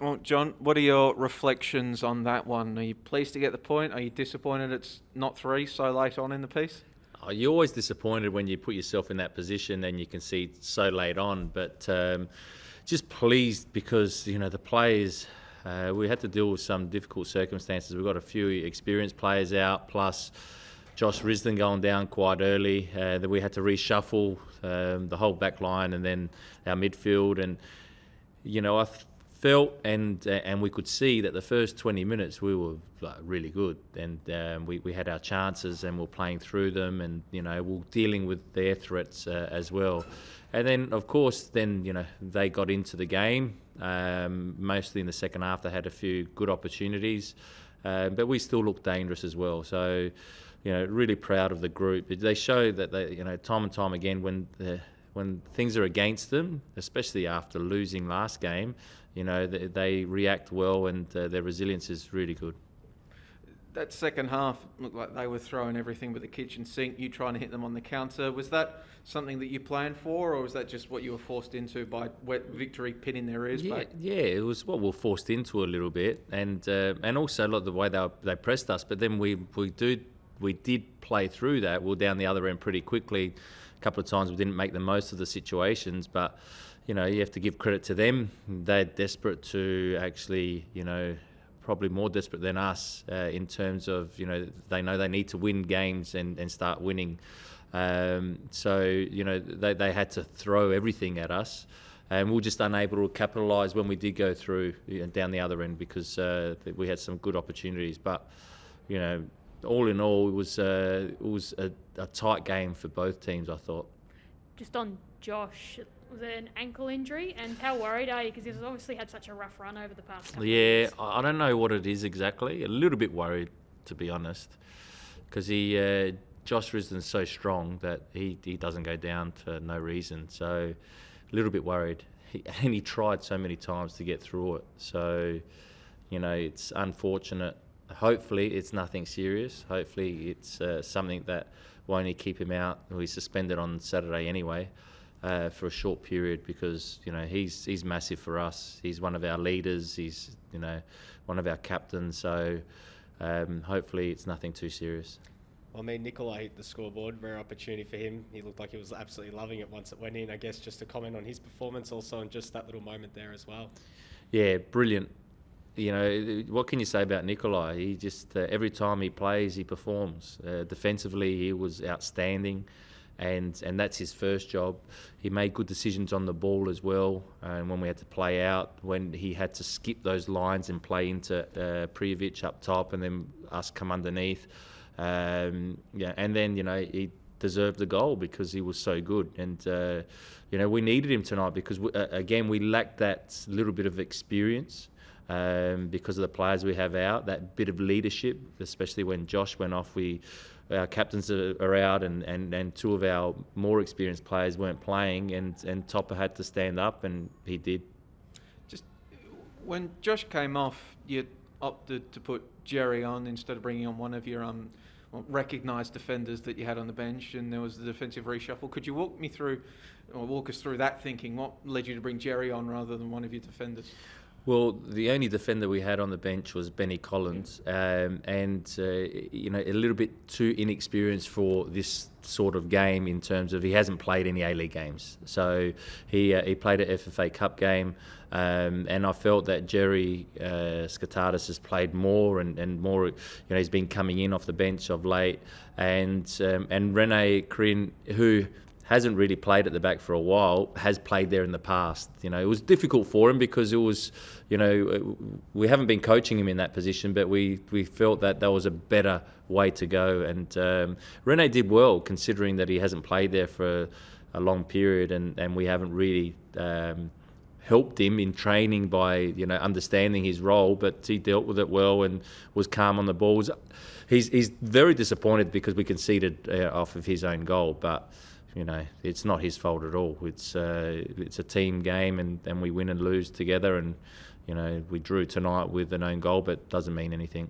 Well, John, what are your reflections on that one? Are you pleased to get the point? Are you disappointed it's not 3 so late on in the piece? Oh, you're always disappointed when you put yourself in that position and you can see so late on. But just pleased because, the players, we had to deal with some difficult circumstances. We've got a few experienced players out, plus Josh Risdon going down quite early. That we had to reshuffle the whole back line and then our midfield. And, I felt and we could see that the first 20 minutes we were really good, and we had our chances and we're playing through them, and we're dealing with their threats as well. And then of course they got into the game, mostly in the second half. They had a few good opportunities, but we still looked dangerous as well. So really proud of the group. They show that they time and time again when things are against them, especially after losing last game, they react well, and their resilience is really good. That second half looked like they were throwing everything but the kitchen sink, you trying to hit them on the counter. Was that something that you planned for, or was that just what you were forced into by wet victory pinning their ears back? Yeah, it was what we were forced into a little bit, and also a lot of the way they pressed us. But then we did play through that. We were down the other end pretty quickly. A couple of times we didn't make the most of the situations, but you have to give credit to them. They're desperate to actually, probably more desperate than us in terms of, they know they need to win games and start winning. So they had to throw everything at us, and we were just unable to capitalise when we did go through down the other end, because we had some good opportunities. But, all in all, it was a tight game for both teams, I thought. Just on Josh, was it an ankle injury? And how worried are you? Because he's obviously had such a rough run over the past couple of years. Yeah, I don't know what it is exactly. A little bit worried, to be honest, because Josh Risdon's so strong that he doesn't go down for no reason. So a little bit worried. And he tried so many times to get through it. So, it's unfortunate. Hopefully it's nothing serious. Hopefully it's something that will only keep him out. He's suspended on Saturday anyway for a short period, because he's massive for us. He's one of our leaders. He's one of our captains. So hopefully it's nothing too serious. Well, Nikolai hit the scoreboard. Rare opportunity for him. He looked like he was absolutely loving it once it went in. I guess just to comment on his performance also, and just that little moment there as well. Yeah, brilliant. What can you say about Nikolai? He just, every time he plays, he performs. Defensively, he was outstanding, and that's his first job. He made good decisions on the ball as well, and when we had to play out, when he had to skip those lines and play into Prijovic up top and then us come underneath. And then, he deserved the goal because he was so good. And, we needed him tonight because, we lacked that little bit of experience. Because of the players we have out, that bit of leadership, especially when Josh went off, our captains are out, and two of our more experienced players weren't playing, and Topper had to stand up, and he did. Just when Josh came off, you opted to put Jerry on instead of bringing on one of your recognised defenders that you had on the bench, and there was the defensive reshuffle. Could you walk us through that thinking? What led you to bring Jerry on rather than one of your defenders? Well, the only defender we had on the bench was Benny Collins, and a little bit too inexperienced for this sort of game in terms of he hasn't played any A-League games. So he played an FFA Cup game, and I felt that Jerry Skatardis has played more and more. He's been coming in off the bench of late, and Rene Krin, who hasn't really played at the back for a while, has played there in the past. It was difficult for him because it was, we haven't been coaching him in that position, but we felt that was a better way to go. And Rene did well, considering that he hasn't played there for a long period, and we haven't really helped him in training by, understanding his role, but he dealt with it well and was calm on the balls. He's very disappointed because we conceded off of his own goal, but it's not his fault at all. It's a team game, and we win and lose together. And we drew tonight with an own goal, but doesn't mean anything.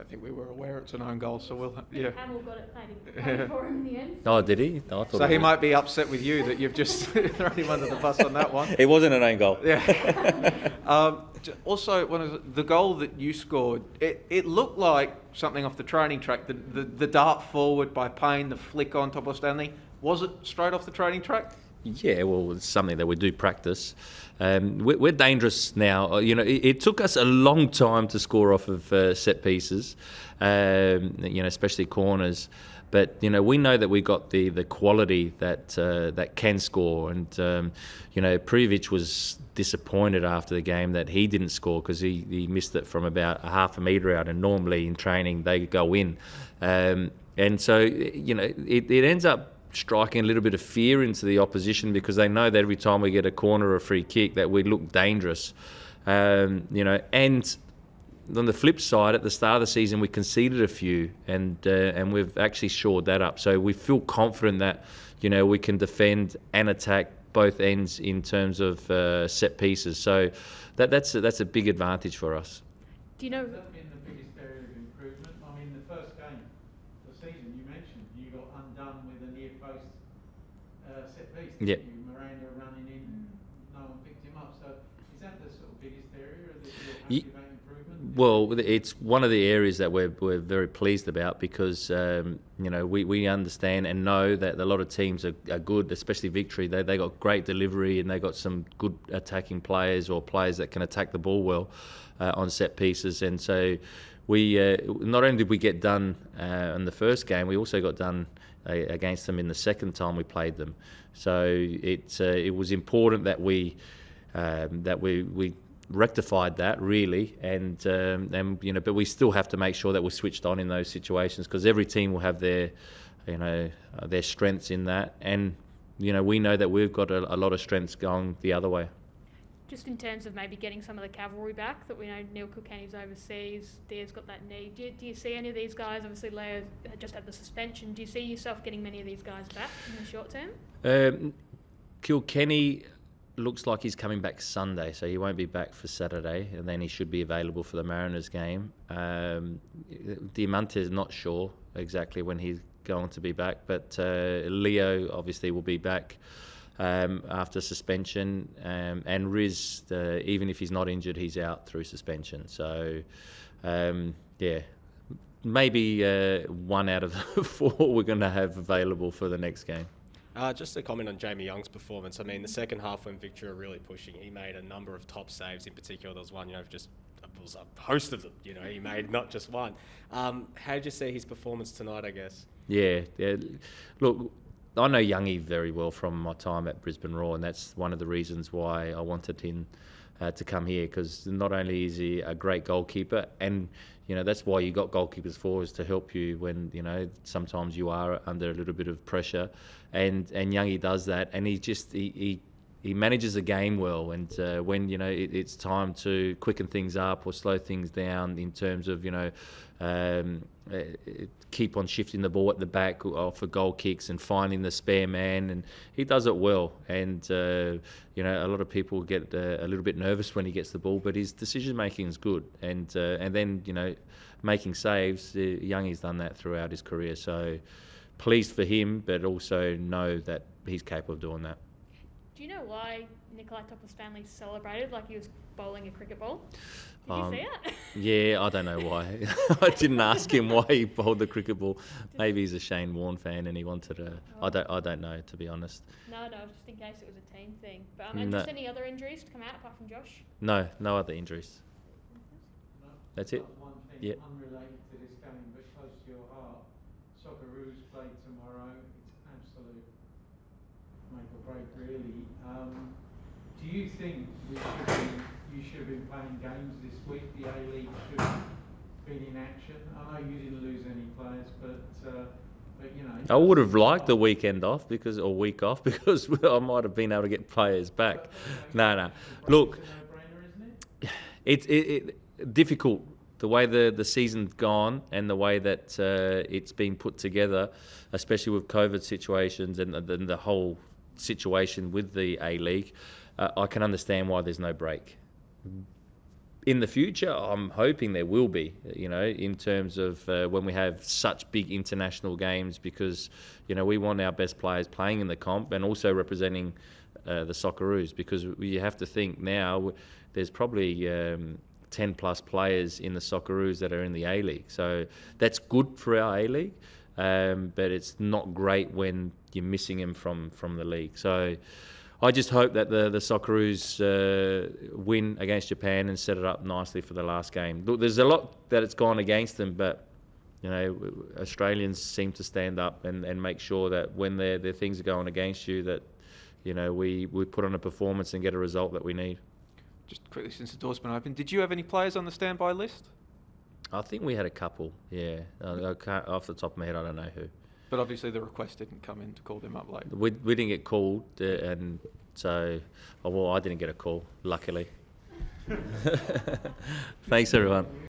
don't think we were aware it's an own goal, so we'll yeah. Hamill got it paid for him in the end. Oh, did he? No, I thought So it he was- might be upset with you that you've just thrown him under the bus on that one. It wasn't an own goal. Yeah. Also, the goal that you scored, it looked like something off the training track. The dart forward by Payne, the flick on top of Stanley. Was it straight off the training track? Yeah, well, it's something that we do practice. We're dangerous now. It took us a long time to score off of set pieces, especially corners. But we know that we got the quality that can score, and Prijovic was disappointed after the game that he didn't score because he missed it from about a half a metre out, and normally in training they go in, and so it ends up striking a little bit of fear into the opposition because they know that every time we get a corner or a free kick that we look dangerous, and on the flip side, at the start of the season, we conceded a few, and we've actually shored that up. So we feel confident that we can defend and attack both ends in terms of set pieces. So that's a big advantage for us. Do you know? Has that been the biggest area of improvement? I mean, the first game of the season, you mentioned you got undone with a near post set piece. Yeah. Miranda running in, no one picked him up. So is that the sort of biggest area that you're Ye- happy about improvement? Well, it's one of the areas that we're very pleased about because we understand and know that a lot of teams are good, especially Victory. They got great delivery and they got some good attacking players or players that can attack the ball well on set pieces. And so we not only did we get done in the first game, we also got done against them in the second time we played them. So it was important that we rectified that really, and but we still have to make sure that we're switched on in those situations because every team will have their strengths in that, and we know that we've got a lot of strengths going the other way. Just in terms of maybe getting some of the cavalry back, that we know Neil Kilkenny's overseas, Deer's got that knee. Do you see any of these guys? Obviously, Leo just had the suspension. Do you see yourself getting many of these guys back in the short term? Kilkenny looks like he's coming back Sunday, so he won't be back for Saturday, and then he should be available for the Mariners game. Diamante is not sure exactly when he's going to be back, but Leo obviously will be back after suspension, and Riz, even if he's not injured, he's out through suspension. So, maybe one out of the four we're going to have available for the next game. Just a comment on Jamie Young's performance. I mean, the second half when Victory were really pushing, he made a number of top saves. In particular, there was one, it was a host of them. He made not just one. How did you see his performance tonight, I guess? Yeah. Look, I know Youngie very well from my time at Brisbane Roar, and that's one of the reasons why I wanted him to come here, because not only is he a great goalkeeper, and that's why you got goalkeepers for, is to help you when sometimes you are under a little bit of pressure, and Youngie does that, and he manages the game well, and when it's time to quicken things up or slow things down in terms of keep on shifting the ball at the back for goal kicks and finding the spare man, and he does it well. And a lot of people get a little bit nervous when he gets the ball, but his decision making is good, and then making saves. Youngie's done that throughout his career, so pleased for him, but also know that he's capable of doing that. Do you know why Nikolai Topor-Stanley celebrated like he was bowling a cricket ball? Did you see it? Yeah, I don't know why. I didn't ask him why he bowled the cricket ball. Maybe he's a Shane Warne fan and he wanted to. I don't know, to be honest. No, just in case it was a team thing. But No. just any other injuries to come out apart from Josh? No other injuries. That's it. One thing Yeah. unrelated to this game, but close to your heart. Socceroos played tomorrow. It's absolute make or break, really. Do you think you should have been playing games this week? The A-League should have been in action. I know you didn't lose any players, but I would have liked the weekend off or week off because I might have been able to get players back. No. Look, it's difficult the way the season's gone and the way that it's been put together, especially with COVID situations and the whole situation with the A-League. I can understand why there's no break. in the future, I'm hoping there will be, in terms of when we have such big international games, because, we want our best players playing in the comp and also representing the Socceroos, because you have to think now there's probably 10 plus players in the Socceroos that are in the A-League. So that's good for our A-League, but it's not great when you're missing them from the league. So I just hope that the Socceroos win against Japan and set it up nicely for the last game. Look, there's a lot that it's gone against them, but Australians seem to stand up and make sure that when their things are going against you, that we put on a performance and get a result that we need. Just quickly, since the door's been open, did you have any players on the standby list? I think we had a couple, yeah. I can't, off the top of my head, I don't know who. But obviously the request didn't come in to call them up later. We didn't get called, and so, I didn't get a call, luckily. Thanks, everyone.